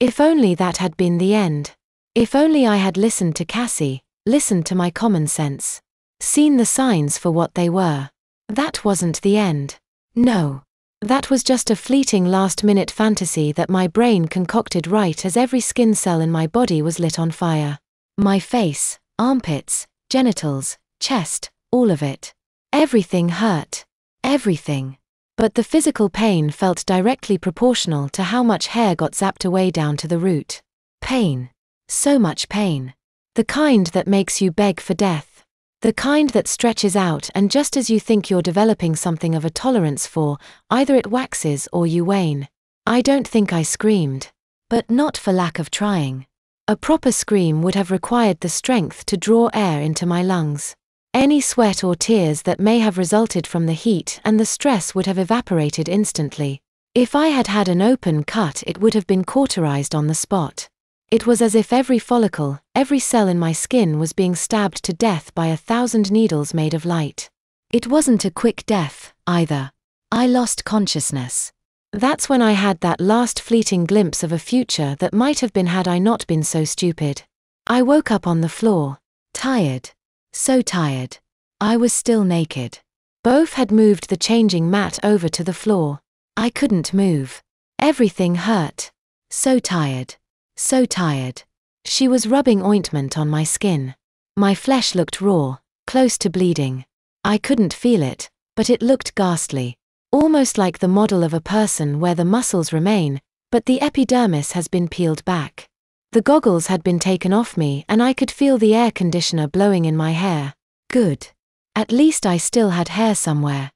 If only that had been the end. If only I had listened to Cassie, listened to my common sense. Seen the signs for what they were. That wasn't the end. No. That was just a fleeting last-minute fantasy that my brain concocted right as every skin cell in my body was lit on fire. My face, armpits, genitals, chest, all of it. Everything hurt. Everything. But the physical pain felt directly proportional to how much hair got zapped away down to the root. Pain. So much pain. The kind that makes you beg for death. The kind that stretches out and just as you think you're developing something of a tolerance for, either it waxes or you wane. I don't think I screamed. But not for lack of trying. A proper scream would have required the strength to draw air into my lungs. Any sweat or tears that may have resulted from the heat and the stress would have evaporated instantly. If I had had an open cut, it would have been cauterized on the spot. It was as if every follicle, every cell in my skin was being stabbed to death by 1,000 needles made of light. It wasn't a quick death, either. I lost consciousness. That's when I had that last fleeting glimpse of a future that might have been had I not been so stupid. I woke up on the floor. Tired. So tired. I was still naked. Both had moved the changing mat over to the floor. I couldn't move. Everything hurt. So tired. So tired. She was rubbing ointment on my skin. My flesh looked raw, close to bleeding. I couldn't feel it, but it looked ghastly. Almost like the model of a person where the muscles remain, but the epidermis has been peeled back. The goggles had been taken off me and I could feel the air conditioner blowing in my hair. Good. At least I still had hair somewhere.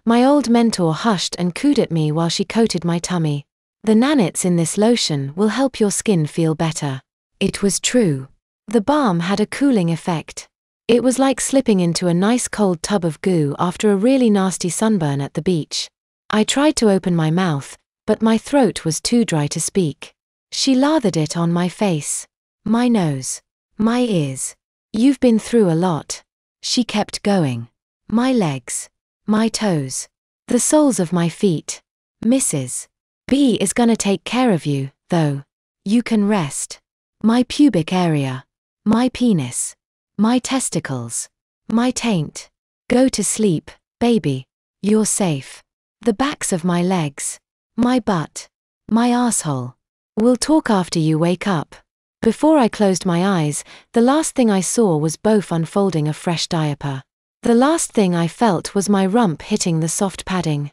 My old mentor hushed and cooed at me while she coated my tummy. The nanites in this lotion will help your skin feel better. It was true. The balm had a cooling effect. It was like slipping into a nice cold tub of goo after a really nasty sunburn at the beach. I tried to open my mouth, but my throat was too dry to speak. She lathered it on my face. My nose. My ears. You've been through a lot. She kept going. My legs. My toes. The soles of my feet. Mrs. B is gonna take care of you, though. You can rest. My pubic area. My penis. My testicles. My taint. Go to sleep, baby. You're safe. The backs of my legs. My butt. My asshole. We'll talk after you wake up. Before I closed my eyes, the last thing I saw was both unfolding a fresh diaper. The last thing I felt was my rump hitting the soft padding.